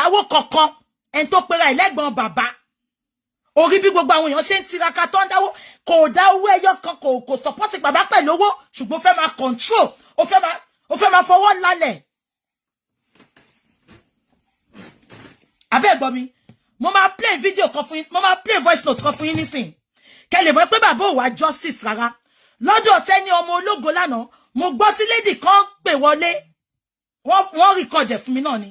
dáwó kankan en tó pera ẹlẹ́gbọ̀n bàbá orí bí gbogbo àwọn èèyàn ṣe ń tiraka tó ń dáwó kò dá owó ẹyọ kan kò support bàbá pẹ̀lú owó ṣùgbọ́n ó fẹ́ máa control ó fẹ́ máa fọwọ́ lálẹ̀ abẹ́ gbọ́ mi mo máa play video kan fún yín mo máa play voice note kan fún yín nísìn kẹ́ lè mọ̀ pé bàbá ò wá justice rárá lọ́jọ́ tẹ́ni ọmọ ológo lánàá mo gbọ́ tí lady kan pè wọlé wọ́n record ẹ̀ fún mi náà ni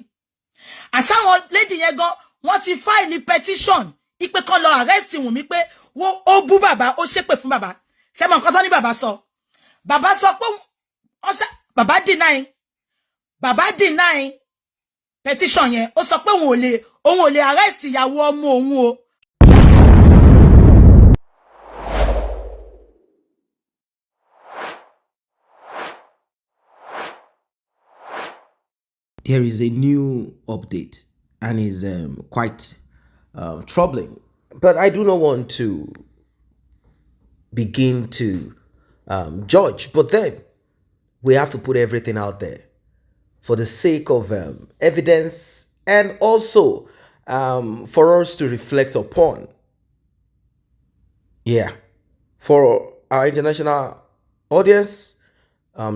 àṣà wọn lady yẹn gan wọ́n ti file petition ipe kan lọ arrest Wunmi pé ó bú bàbá ó ṣépè fún bàbá ṣé mọ̀ nǹkan tó ní bàbá sọ pé bàbá deny petition yẹn ó sọ pé òun ò lè arrest ìyàwó ọmọ òun o. There is a new update and is quite troubling. But I do not want to begin to judge. But then we have to put everything out there for the sake of evidence and also for us to reflect upon. Yeah. For our international audience,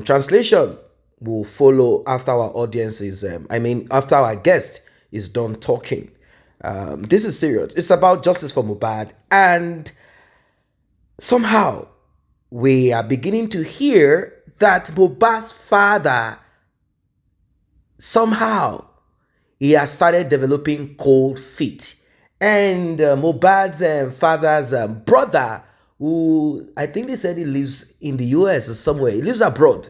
translation will follow after our audience is, after our guest is done talking. This is serious. It's about justice for Mohbad. And somehow we are beginning to hear that Mohbad's father, somehow he has started developing cold feet. And Mohbad's father's brother, who I think they said he lives in the US or somewhere. He lives abroad.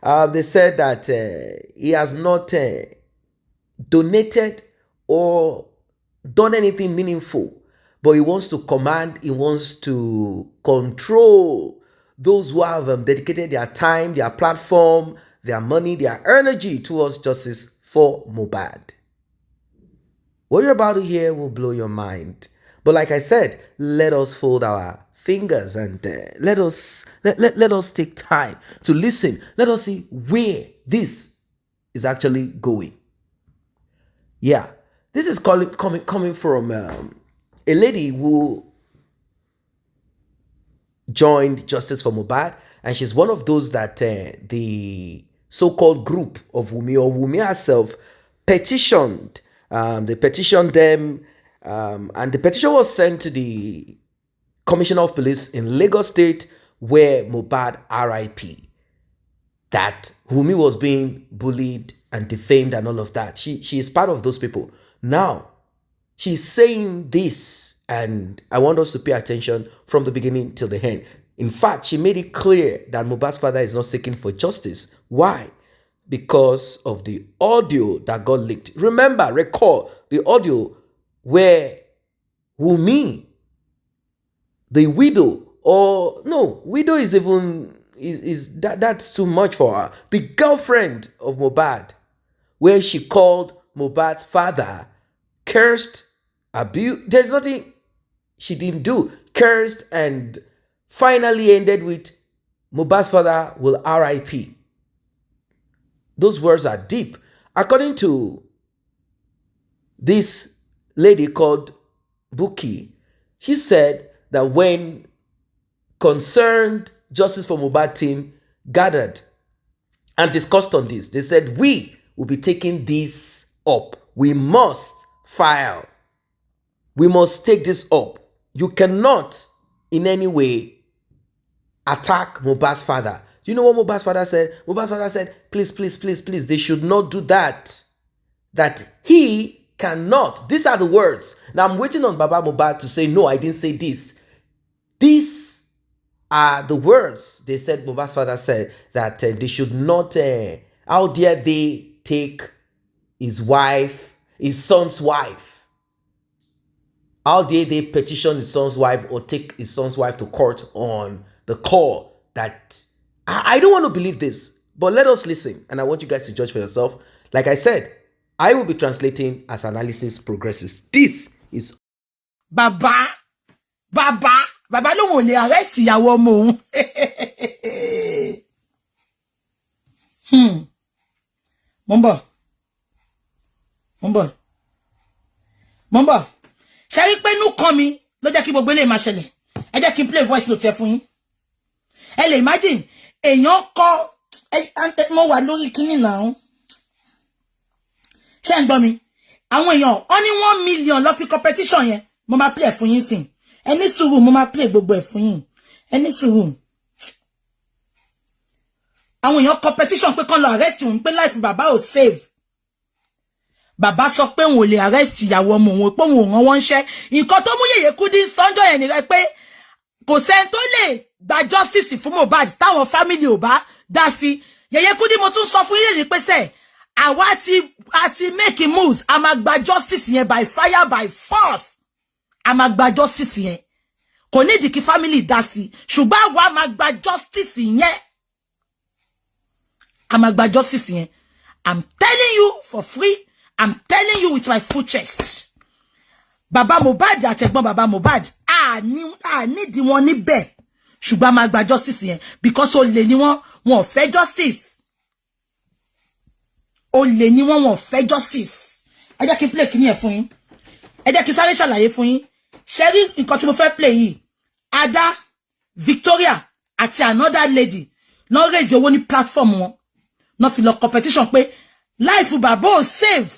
They said that he has not donated or done anything meaningful, but he wants to command, he wants to control those who have dedicated their time, their platform, their money, their energy towards justice for Mohbad. What you're about to hear will blow your mind. But like I said, let us fold our fingers and let us take time to listen. Let us see where this is actually going. Yeah, this is coming from a lady who joined Justice for Mohbad, and she's one of those that the so-called group of Wunmi or Wunmi herself petitioned. They petitioned them, and the petition was sent to the Commissioner of Police in Lagos State, where Mohbad RIP, that Wunmi was being bullied and defamed and all of that. She is part of those people. Now, she's saying this, and I want us to pay attention from the beginning till the end. In fact, she made it clear that Mohbad's father is not seeking for justice. Why? Because of the audio that got leaked. Recall the audio where Wunmi, the widow, or no, widow is even that's too much for her. The girlfriend of Mohbad, where she called Mohbad's father, cursed, abused. There's nothing she didn't do. Cursed, and finally ended with Mohbad's father will RIP. Those words are deep. According to this lady called Buki, she said that when concerned Justice for Mohbad team gathered and discussed on this, they said, we will be taking this up. We must file. We must take this up. You cannot in any way attack Mohbad's father. Do you know what Mohbad's father said? Mohbad's father said, please, please, please, please, they should not do that. That he cannot. These are the words. Now I'm waiting on Baba Mohbad to say, no, I didn't say this. These are the words they said. Mohbad's father said that they should not, how dare they take his wife, his son's wife. How dare they petition his son's wife or take his son's wife to court on the call that, I don't want to believe this, but let us listen. And I want you guys to judge for yourself. Like I said, I will be translating as analysis progresses. This is Baba ló wọ́n lè arrest ìyàwó ọmọ òun. Mo ń bọ̀. Mombo. Ṣé rí pé inú kan mi ló jẹ́ kí gbogbo eléyìí máa ṣẹlẹ̀. Ẹ jẹ́ kí n play voice note ẹ fún yín. Ẹ lè imagine èèyàn kọ mo wà lórí kíní náà. Ṣé ń gbọ́ mi? Àwọn èèyàn ó ní 1 million lọ fi competition yẹn. Mo máa play ẹ fún yín sìn. Ẹ ní sùúrù, mo máa play gbogbo ẹ fún yín. Ẹ ní sùúrù. Àwọn èèyàn competition pé kán lọ arrest òun pé life bàbá ò save. Bàbá sọ pé òun ò lè arrest ìyàwó ọmọ òun pé òun ò rán wọn ṣẹ́. Nǹkan tó mú Yèyé Kudi sọ́njọ́ yẹn nìyẹn pé kò sẹ́ni tó lè gba justice fún Mohbad táwọn family ò bá dá sí. Yèyé Kudi mo tún sọ fún yín ní pé sẹ́ àwa àti make moves a máa gba justice yẹn by fire by force. A máa gba justice yẹn. Kò nídìí kí family dá sí. Ṣùgbọ́n àwa máa gba justice yẹn. A máa gba justice yẹn. I'm telling you for free. I'm telling you with my full chest. Baba Mohbad àtẹ̀gbọ́n Baba Mohbad need wọn níbẹ̀. Ṣùgbọ́n máa gba justice yẹn because olè ni wọ́n ò fẹ́ justice. Olè ni wọ́n ò fẹ́ justice. Ẹ jẹ́ kí n play kíní ẹ̀ fún yín. Ẹ jẹ́ kí n sáré ṣàlàyé fún yín. Ṣé rí nǹkan tí mo fẹ́ play yìí. Ada, Victoria àti another lady no raise owó ní platform wọn. No fi lọ competition pé life bàbá ò save.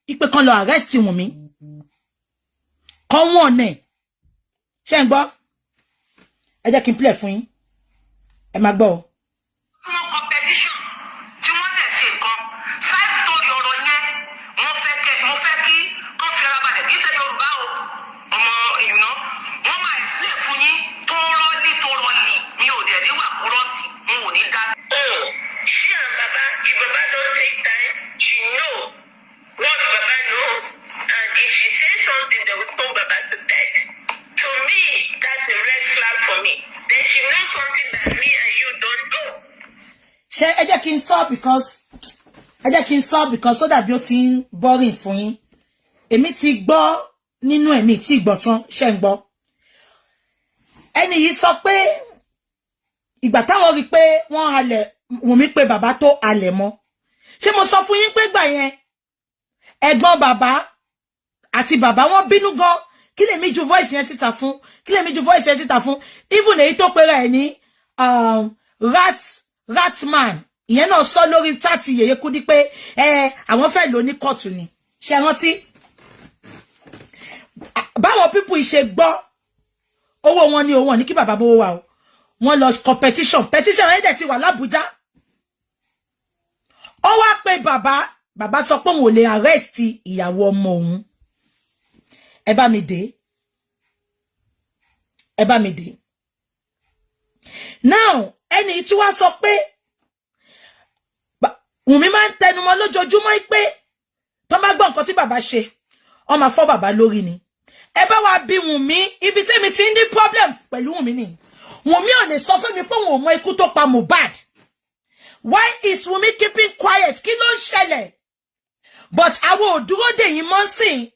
Ipe kan lọ arrest Wunmi. Kan wọ́n nẹ̀. Ṣé ń gbọ́? Ẹ jẹ́ kí n play fún yín. Ẹ máa gbọ́ o. Fún competition tí wọ́n dẹ̀ ṣe nǹkan side story ọ̀rọ̀ yẹn mo fẹ́ kí kán fi ara balẹ̀ kì í ṣe Yorùbá o ọmọ ìyùnà wọ́n máa explain fún yín tó rọ́ọ̀lì mi ò dẹ̀ níwà kúrọ́ọ̀sì n ò ní dá. She and Baba, if Baba don't take time, she know what Baba knows, and if she says something that will put Baba to death, to me, that's a red flag for me. Then she knows something that me and you don't know. Ṣé ẹ jẹ́ kí n sọ because so that ó ti ń boring fún yín. Èmi ti gbọ́ nínú ẹ̀mí tí gbọ́ tán ṣé ń gbọ́. Ẹni yìí sọ pé ìgbà táwọn rí pé wọ́n halẹ̀ Wunmi pé bàbá tó halẹ̀ mọ́. Ṣé mo sọ fún yín pé gbà yẹn ẹ̀gbọ́n bàbá àti bàbá wọn bínú gan. Kí lèmi ju voice yẹn síta fún? Even èyí tó pera ẹ̀ ní Ratman. Ìyẹn náà sọ lórí chat Yèyé Kudi pé àwọn fẹ́ lò ní court ni. Ṣé rántí? Báwọn people ṣe gbọ́ owó wọn ni owó ní kí bàbá bówó wà o. Wọ́n lọ petition yẹn dẹ̀ ti wà l'Abuja. Ó wá pé bàbá sọ pé òun ò lè arrest ìyàwó ọmọ òun. Ẹ bá mi dé. Now, ẹni tí wá sọ pé Wunmi máa ń tẹnumọ́ lójoojúmọ́ pé tó bá gbọ́ nǹkan tí bàbá ṣe, ó máa fọ́ bàbá lórí ni. Ẹ bá wa bí Wunmi, ibi tí mi ti ní problem pẹ̀lú Wunmi ni. Wunmi ò lè sọ fún mi pé òun ò mọ ikú tó pa Mohbad. Why is Wunmi keeping quiet? Kí ló ń ṣẹlẹ̀? But àwọn ò dúró dè yín mọ́ sí.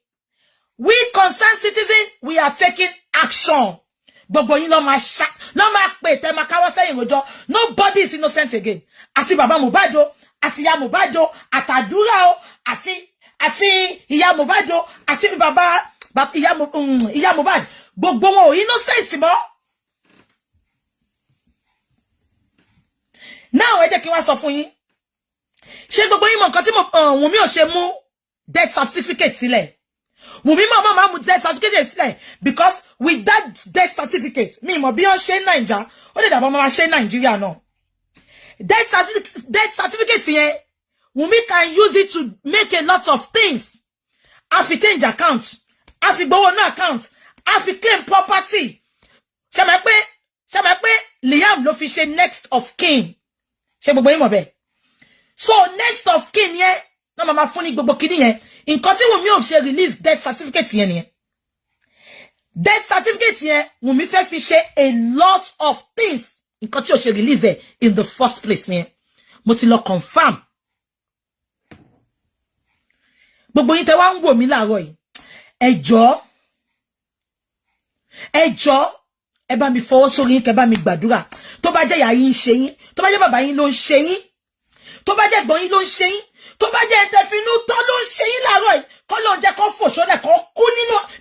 We concerned citizens, we are taking action. Gbogbo yín ló máa pè tẹ́ máa káwọ́ sẹ́yìn rojọ́. Nobody is innocent again. Àti bàbá Mohbad o, àti ìyá Mohbad o, àtàdúrà o, àti ìyá Mohbad o, àti bàbá ìyá Mohbad. Gbogbo wọn ò innocent mọ́. Now ẹ jẹ́ kí wá sọ fún yín. Ṣé gbogbo yín mọ̀ nǹkan tí Wunmi ò ṣe mú death certificate sílẹ̀? Wunmi máa mú death certificate sílẹ̀ because with that death certificate mi mọ̀ bí wọ́n ṣe ní Naija ó lè dàbọ̀ máa ṣe ní Nàìjíríà náà. Death certificate yẹn Wunmi can use it to make a lot of things. A fi change account, a fi gbowó ní account, a fi claim property. Ṣé mọ̀ pé Liam ló fi ṣe next of kin. Ṣé gbogbo yín mọ̀ bẹ́ẹ̀? So next of kin yẹn náà máa fún ní gbogbo kíní yẹn. Nǹkan tí Wunmi ò ṣe release death certificate yẹn nìyẹn. Death certificate yẹn Wunmi fẹ́ fi ṣe a lot of things. Nǹkan tí ò ṣe release ẹ̀ in the first place nìyẹn. Mo ti lọ confirm. Gbogbo yín tẹ́ wá ń wò mí láàárọ̀ yìí. Ẹ jọ̀ọ́ ẹ bá mi fọwọ́ sórí yín kẹ́ bá mi gbàdúrà. Tó bá jẹ́ ìyá yín ń ṣe yín, tó bá jẹ́ bàbá yín ló ń ṣe yín, tó bá jẹ́ ẹ̀gbọ́n yín ló ń ṣe yín, tó bá jẹ́ ẹ̀tẹ̀fínú tó ló ń ṣe yín láàárọ̀ yìí kọ́ ló ń jẹ́ kó fò sọ́dẹ̀ kó kú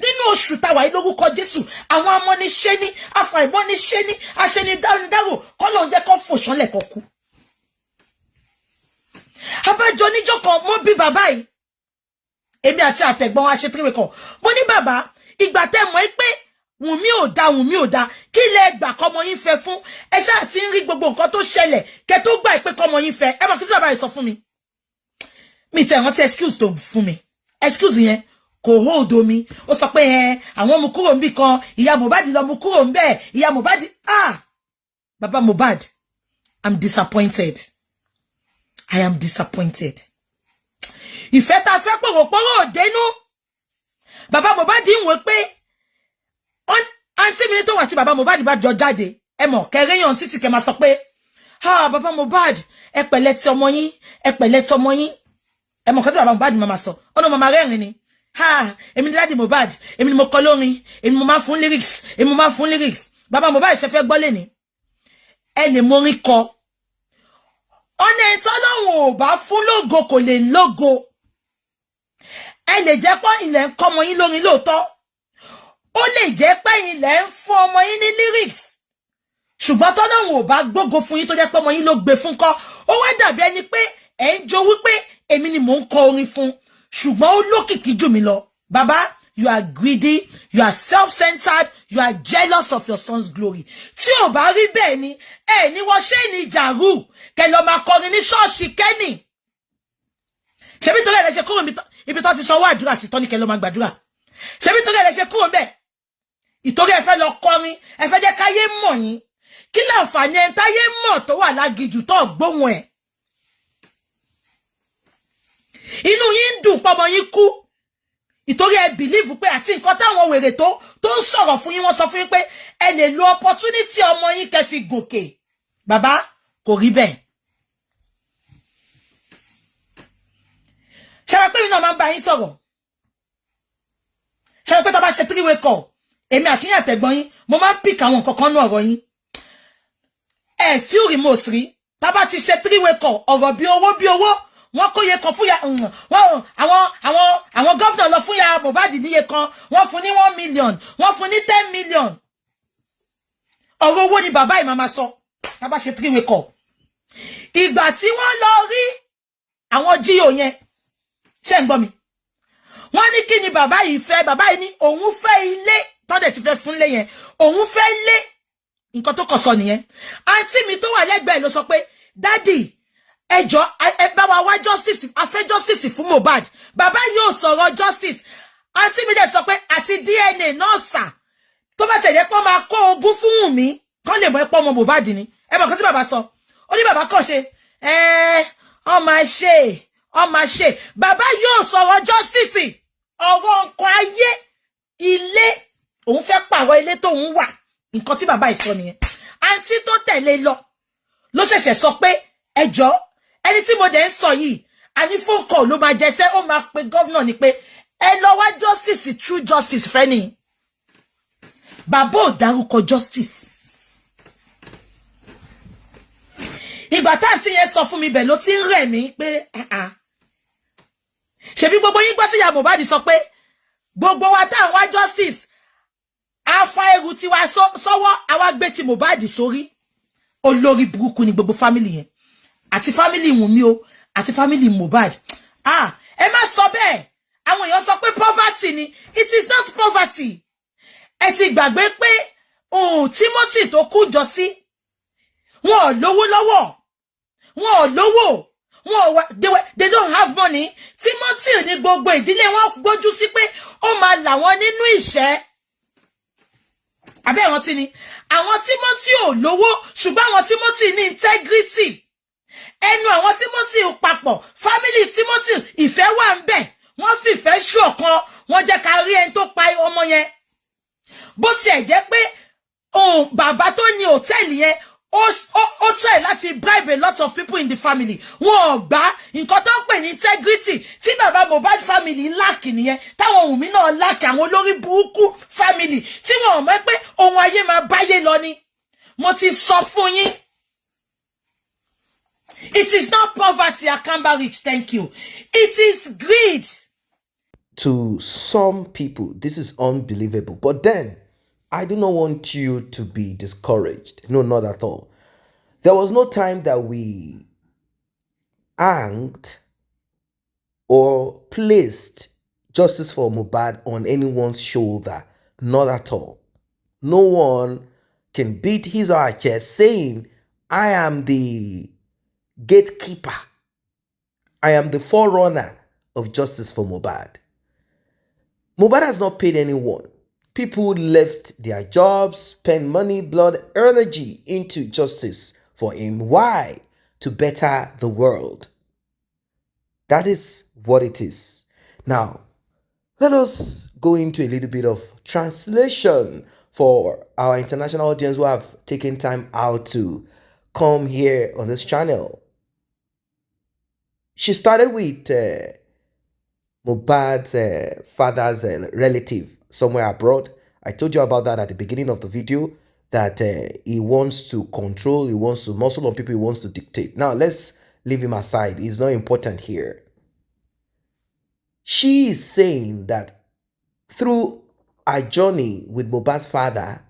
nínú oṣù tàwa yìí lórúkọ Jésù àwọn amọ́niṣe ní afàìmọ́niṣe ní aṣenidárò kọ́ ló ń jẹ́ kó fò sọ́lẹ̀ kó kú. Abájọ níjọ́ kan mo bí bàbá yìí èmi àti àtẹ̀gbọ́n wa ṣe tírìwé kan mo ní bàbá ìgbà tẹ́ mọ̀ pé Wunmi ò dá kí lẹ gbà kọ́mọ yín fẹ́ fún ẹ ṣáà ti ń rí gbogbo nǹkan tó ṣẹlẹ̀ kẹ́ tó gbà pé kọ́mọ yín fẹ́ ẹ mọ̀ kí tí bàbá yìí sọ fún mi mi tẹ̀ rántí excuse tó fún mi excuse yẹn kò hold omi ó sọ pé àwọn mú kúrò níbì kan ìyá Mohbad lọ mú kúrò níbẹ̀ ìyá Mohbad bàbá Mohbad I'm disappointed. I am disappointed. Ìfẹ́ ta fẹ́ pòròpórò dénú. Bàbá Mohbad ń wò pé àǹtí mi tó wà tí bàbá Mohbad bá jọ jáde. Ẹ mọ̀ kẹrẹ́yàn títí kẹ máa sọ pé bàbá Mohbad ẹ pẹ̀lẹ́ ti ọmọ yín ẹ pẹ̀lẹ́ ti ọmọ yín. Ẹ mọ̀ kẹ́tọ́ bàbá Mohbad máa sọ. Ọ̀nà màmá rẹ́rìn ni. Èmi ni dáàdì Mohbad èmi ni mo kọ lórin èmi mo máa fún lyrics bàbá Mohbad ṣe fẹ́ gbọ́ lẹ́ni. Ẹ lè mórin kọ. Ọ̀nà ìtọ́lọ́wọ̀n ò bá fún lógo kò lè lógo. Ẹ lè jẹ́ pé ilẹ̀ ń kọ́ ọmọ yín lórin lóòótọ́. Ó lè jẹ́ pé ilẹ̀ ń fún ọmọ yín ní lyrics. Ṣùgbọ́n tọ́lọ́wọ̀n ò bá gbógo fún yín tó jẹ́ pé ọmọ yín ló gbé fún kọ́. Ó wá dàbí ẹni pé ẹ̀ ń jowú pé èmi ni mò ń kọ orin fún. Ṣùgbọ́n ó lókìkí jù mí lọ. Bàbá, you are greedy, you are self-centered, you are jealous of your son's glory. Tí ò bá rí bẹ́ẹ̀ ni, ní wọ́n ṣe ní jàrú, kẹ lọ máa kọrin ní ṣọ́ọ̀ṣì kẹ́nì. Ṣebí torí ẹ̀ lẹ ṣe kúrò ibi tó ti sanwó àdúrà sí tọ́ni kẹ lọ máa gbàdúrà. Ṣebí torí ẹ̀ lẹ ṣe kúrò bẹ́ẹ̀. Ìtorí ẹ fẹ́ lọ kọrin, ẹ fẹ́ jẹ́ káyé mọ̀ yín. Kí láǹfààní ẹ̀ táyé mọ̀ tó wà lágijù tó gbóhùn ẹ̀. Inú yín dùn pọ́mọ yín kú. Ìtorí ẹ believe pé àti nǹkan táwọn wèrè tó ń sọ̀rọ̀ fún yín wọ́n sọ fún yín pé ẹ lè lo opportunity ọmọ yín kẹ́ fi gòkè. Bàbá kò rí bẹ́ẹ̀. Ṣé pé mi náà máa ń bá yín sọ̀rọ̀? Ṣé pé tó bá ṣe three-way call èmi àti yín àtẹ̀gbọ́n yín mo máa ń pick àwọn nǹkan kan ní ọ̀rọ̀ yín. Ẹ feel remote rí. Tá bá ti ṣe three-way call ọ̀rọ̀ bí owó wọ́n kó iye kan fún ya àwọn governor lọ fún ya Mohbad níye kan wọ́n fún ní 1 million wọ́n fún ní 10 million ọ̀rọ̀ owó ni bàbá yìí máa sọ tá bá ṣe three-way call. Ìgbà tí wọ́n lọ rí àwọn GO yẹn ṣé ń gbọ́ mi wọ́n ní kí ni bàbá yìí fẹ́ bàbá yìí ní òun fẹ́ ilé tọ́dẹ̀ ti fẹ́ fún lé yẹn òun fẹ́ lé nǹkan tó kọ̀ sọ nìyẹn. Àǹtí mi tó wà lẹ́gbẹ̀ẹ́ ló sọ pé dádì ẹjọ́ ẹ bá wa wá justice a fẹ́ justice fún Mohbad bàbá yóò sọ̀rọ̀ justice. Àǹtí mi dẹ̀ sọ pé àti DNA náà sà tó bá tẹ̀lé pọ́ máa kó ogún fún Wunmi kán lè mọ̀ ẹ́ pọ́ ọmọ Mohbad ni ẹ mọ̀ kán tí bàbá sọ ó ní bàbá kàn ṣe ọ máa ṣe bàbá yóò sọ̀rọ̀ justice ọ̀rọ̀ nǹkan ayé ilé òun fẹ́ pààrọ̀ ilé tóun wà nǹkan tí bàbá ìsọ nìyẹn. Àǹtí tó tẹ̀lé lọ ṣẹ̀ṣẹ̀ sọ pé ẹjọ́ ẹni tí mo dẹ̀ ń sọ yìí àní phone call ló máa jẹsẹ́ ó máa pe gọ́vnà ni pé ẹ lọ wá justice true justice fẹ́ ni. Bàbá ò dárúkọ justice. Ìgbà táǹtí yẹn sọ fún mi bẹ̀ ló ti ń rẹ̀ mí pé ṣebí gbogbo yín gbọ́ tí ìyá Mohbad sọ pé gbogbo wa tá à ń wá justice afa ẹrù tiwa sọ́wọ́ àwa gbé ti Mohbad sórí. Olórí burúkú ni gbogbo family yẹn àti family Wunmi o àti family Mohbad. Ẹ má sọ bẹ́ẹ̀ àwọn èèyàn sọ pé poverty ni it is not poverty. Ẹ ti gbàgbé pé Timothy tó kú jọ sí wọn ò lówó lọ́wọ́ wọn ò lówó they don't have money. Timothy ní gbogbo ìdílé wọn gbójú sí pé ó máa là wọn nínú ìṣẹ́. Àbẹ́ ìrántí ni àwọn Timothy ò lówó ṣùgbọ́n àwọn Timothy ní integrity. Ẹnu àwọn Timothy papọ̀ family Timothy ìfẹ́ wà ń bẹ̀ wọ́n fi ìfẹ́ ṣọ̀kan wọ́n jẹ́ ká rí ẹni tó pa ọmọ yẹn. Bó tiẹ̀ jẹ́ pé bàbá tó ní hòtẹ́ẹ̀lì yẹn ó try láti bribe a lot of people in the family. Wọ́n ò gbà nǹkan tó ń pè ní integrity tí bàbá Mohbad family lack nìyẹn táwọn Wunmi náà lack àwọn olórí burúkú family tí wọ́n mọ̀ pé ohun ayé máa báyé lọ ni. Mo ti sọ fún yín It is not poverty, Akamba Rich, thank you. It is greed. To some people, this is unbelievable. But then, I do not want you to be discouraged. No, not at all. There was no time that we hanged or placed justice for Mohbad on anyone's shoulder. Not at all. No one can beat his or her chest saying, I am the gatekeeper. I am the forerunner of justice for Mohbad. Mohbad has not paid anyone. People left their jobs, spent money, blood, energy into justice for him. Why? To better the world. That is what it is. Now, let us go into a little bit of translation for our international audience who have taken time out to come here on this channel. She started with Mohbad's father's relative somewhere abroad. I told you about that at the beginning of the video, that he wants to control, he wants to muscle on people, he wants to dictate. Now, let's leave him aside. He's not important here. She is saying that through a journey with Mohbad's father,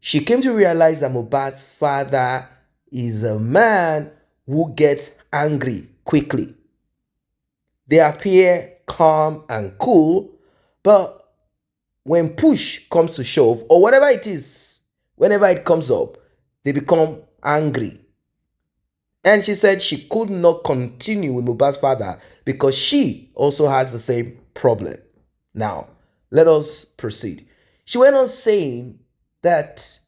she came to realize that Mohbad's father is a man who gets angry quickly. They appear calm and cool, but when push comes to shove, or whatever it is, whenever it comes up, they become angry. And she said she could not continue with Mohbad's father because she also has the same problem. Now, let us proceed. She went on saying that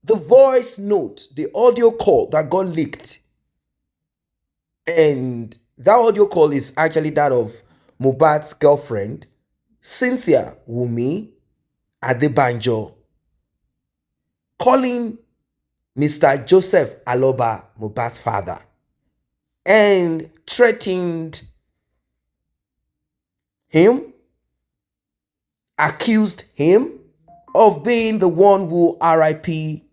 the voice note, the audio call that got leaked, and that audio call is actually that of Mohbad's girlfriend, Cynthia Wunmi Adebanjo, calling Mr. Joseph Aloba, Mohbad's father, and threatened him, accused him of being the one who RIP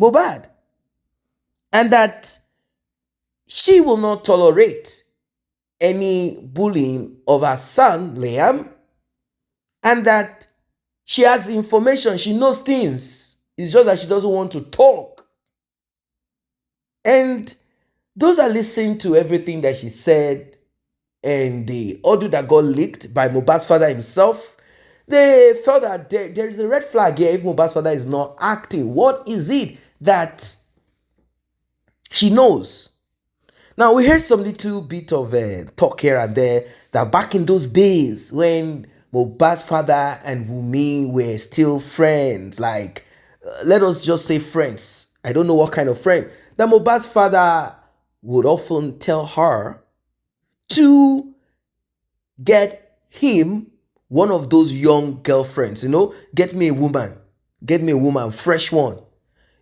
Mohbad, and that she will not tolerate any bullying of her son, Liam, and that she has information, she knows things. It's just that she doesn't want to talk. And those that listened to everything that she said and the audio that got leaked by Mohbad's father himself, they felt that there is a red flag here if Mohbad's father is not acting. What is it that she knows? Now, we heard some little bit of talk here and there that back in those days when Mohbad's father and Wunmi were still friends, like, let us just say friends. I don't know what kind of friend. That Mohbad's father would often tell her to get him one of those young girlfriends, get me a woman, fresh one.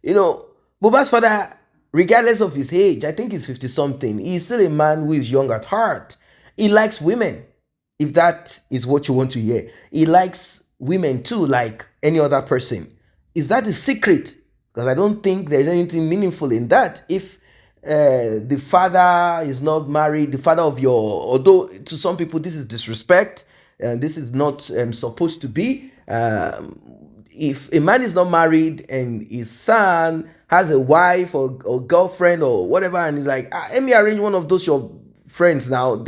Mohbad's father, regardless of his age, I think he's 50 something, he's still a man who is young at heart. He likes women, if that is what you want to hear. He likes women too, like any other person. Is that the secret? Because I don't think there's anything meaningful in that. If the father is not married, the father of although to some people this is disrespect, and this is not supposed to be. If a man is not married and his son has a wife or girlfriend or whatever, and he's like, let me arrange one of those your friends now.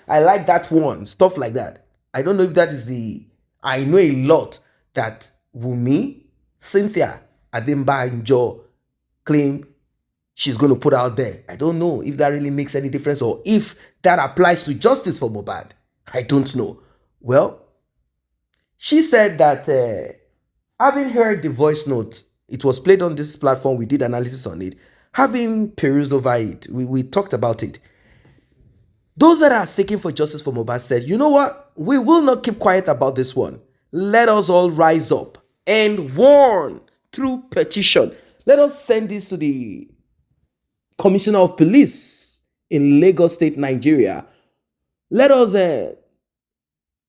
I like that one, stuff like that. I don't know if that is I know a lot that Wunmi, Cynthia Adebanjo claim she's going to put out there. I don't know if that really makes any difference or if that applies to justice for Mohbad. I don't know. Well, she said that having heard the voice note, it was played on this platform, we did analysis on it, having perused over it, we talked about it. Those that are seeking for justice for Mohbad said, you know what? We will not keep quiet about this one. Let us all rise up and warn through petition. Let us send this to the Commissioner of Police in Lagos State, Nigeria. Let us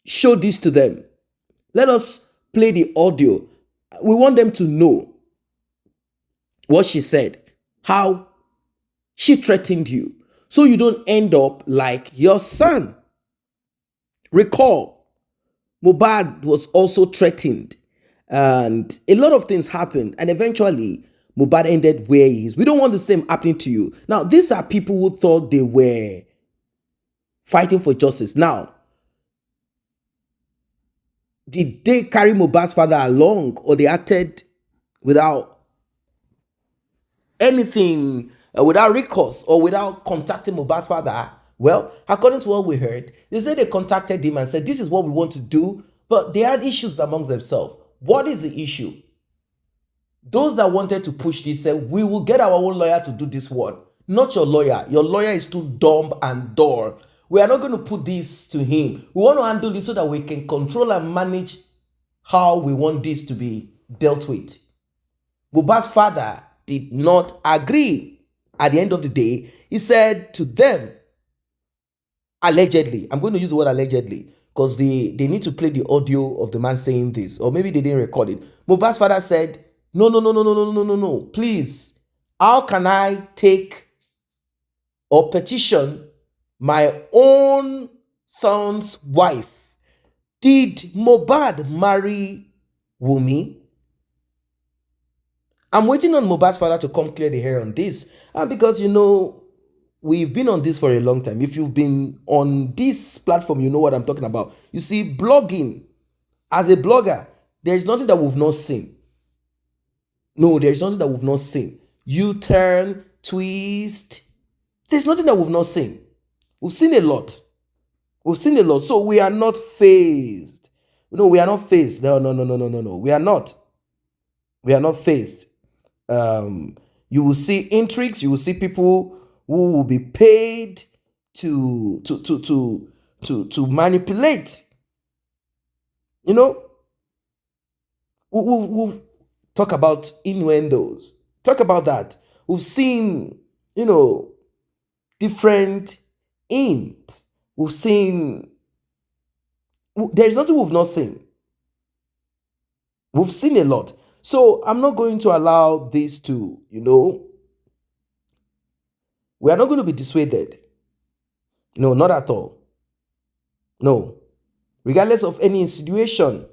show this to them. Let us play the audio. We want them to know what she said, how She threatened you. So you don't end up like your son. Recall, Mohbad was also threatened. And a lot of things happened. And eventually, Mohbad ended where he is. We don't want the same happening to you. Now, these are people who thought they were fighting for justice. Now, did they carry Mohbad's father along, or they acted without anything, without recourse, or without contacting Mohbad's father? Well, according to what we heard, they said they contacted him and said, this is what we want to do, but they had issues amongst themselves. What is the issue? Those that wanted to push this said, we will get our own lawyer to do this one. Not your lawyer. Your lawyer is too dumb and dull. We are not going to put this to him. We want to handle this so that we can control and manage how we want this to be dealt with. Mohbad's father did not agree. At the end of the day, he said to them, allegedly, I'm going to use the word allegedly, because they need to play the audio of the man saying this, or maybe they didn't record it. Mohbad's father said, no, please, how can I take or petition my own son's wife? Did Mohbad marry Wunmi? I'm waiting on Mohbad's father to come clear the hair on this, because, we've been on this for a long time. If you've been on this platform, you know what I'm talking about. You see, blogging, as a blogger, there's nothing that we've not seen. No, there's nothing that we've not seen. U-turn, twist. There's nothing that we've not seen. We've seen a lot. So we are not phased. No, we are not phased. No. We are not. We are not phased. You will see intrigues. You will see people who will be paid to manipulate. We'll talk about innuendos. Talk about that. We've seen, different int. We've seen. There's nothing we've not seen. We've seen a lot. So I'm not going to allow this to, we are not going to be dissuaded. No, not at all. No. Regardless of any insinuation,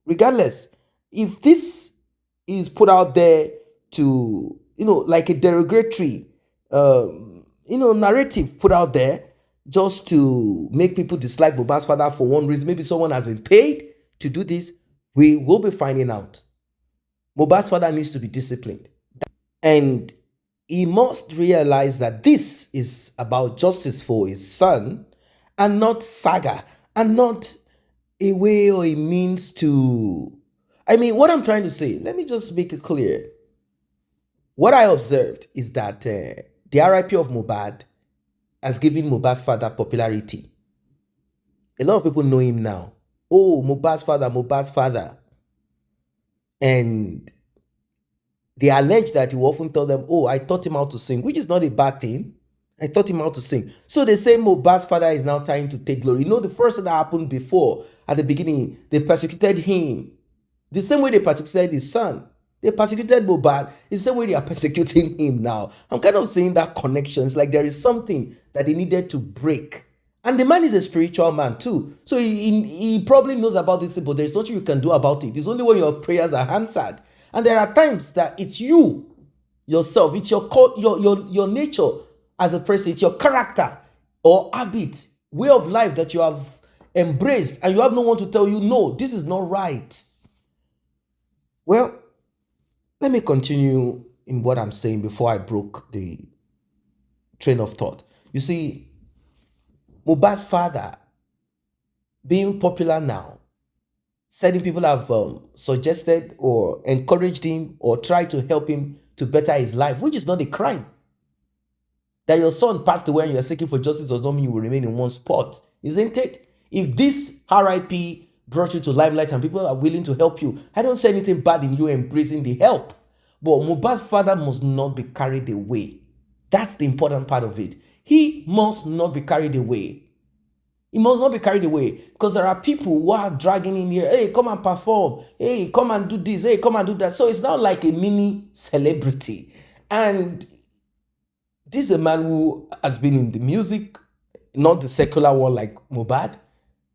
regardless, if this is put out there to, like a derogatory, narrative put out there just to make people dislike Mohbad's father for one reason, maybe someone has been paid to do this, we will be finding out. Mohbad's father needs to be disciplined. And he must realize that this is about justice for his son and not saga, and not a way or a means to... what I'm trying to say, let me just make it clear. What I observed is that the RIP of Mohbad has given Mohbad's father popularity. A lot of people know him now. Oh, Mohbad's father. And they allege that he will often tell them, oh, I taught him how to sing, which is not a bad thing. I taught him how to sing. So they say Mohbad's father is now trying to take glory. The first thing that happened before, at the beginning, they persecuted him. The same way they persecuted his son. They persecuted Mohbad. It's the same way they are persecuting him now. I'm kind of seeing that connection. It's like there is something that they needed to break. And the man is a spiritual man too. So he probably knows about this, but there's nothing you can do about it. It's only when your prayers are answered. And there are times that it's you, yourself, it's your nature as a person, it's your character or habit, way of life that you have embraced, and you have no one to tell you, no, this is not right. Well, let me continue in what I'm saying before I broke the train of thought. You see, Mohbad's father being popular now, certain people have suggested or encouraged him or tried to help him to better his life, which is not a crime. That your son passed away and you're seeking for justice does not mean you will remain in one spot, isn't it? If this RIP brought you to limelight and people are willing to help you, I don't say anything bad in you embracing the help. But Mohbad's father must not be carried away. That's the important part of it. He must not be carried away. He must not be carried away, because there are people who are dragging him here. Hey, come and perform. Hey, come and do this. Hey, come and do that. So it's not like a mini celebrity. And this is a man who has been in the music, not the secular one like Mohbad,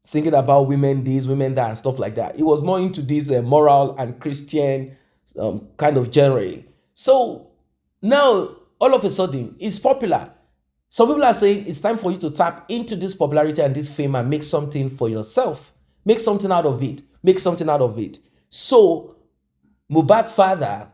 singing about women this, women that, and stuff like that. He was more into this moral and Christian kind of genre. So now, all of a sudden, it's popular. Some people are saying it's time for you to tap into this popularity and this fame and make something for yourself. Make something out of it. Make something out of it. So, Mohbad's father,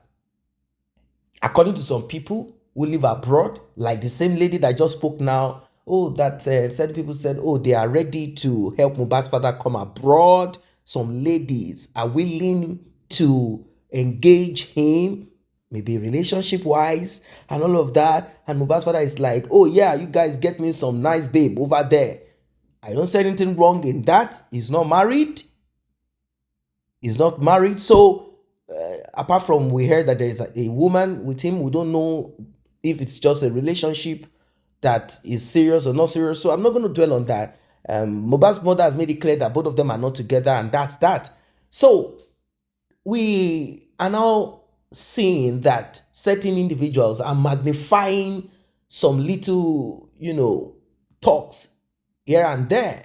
according to some people who live abroad, like the same lady that just spoke now, said people said, they are ready to help Mohbad's father come abroad. Some ladies are willing to engage him, maybe relationship-wise, and all of that. And Mohbad's father is like, oh yeah, you guys get me some nice babe over there. I don't say anything wrong in that. He's not married. He's not married. So, apart from we heard that there is a woman with him, we don't know if it's just a relationship that is serious or not serious. So I'm not going to dwell on that. Mohbad's mother has made it clear that both of them are not together, and that's that. So we are now seeing that certain individuals are magnifying some little, talks here and there.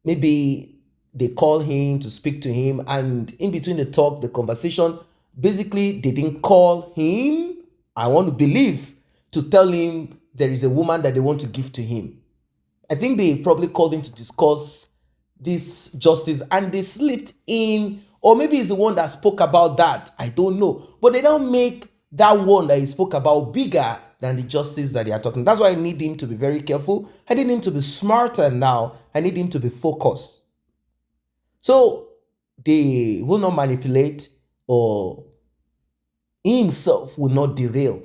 Maybe they call him to speak to him, and in between the talk, the conversation, basically they didn't call him, I want to believe, to tell him there is a woman that they want to give to him. I think they probably called him to discuss this justice, and they slipped in, or maybe it's the one that spoke about that, I don't know. But they don't make that one that he spoke about bigger than the justice that they are talking. That's why I need him to be very careful. I need him to be smarter now. I need him to be focused. So they will not manipulate, or he himself will not derail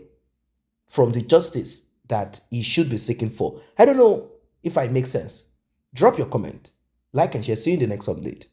from the justice that he should be seeking for. I don't know if I make sense. Drop your comment, like and share. See you in the next update.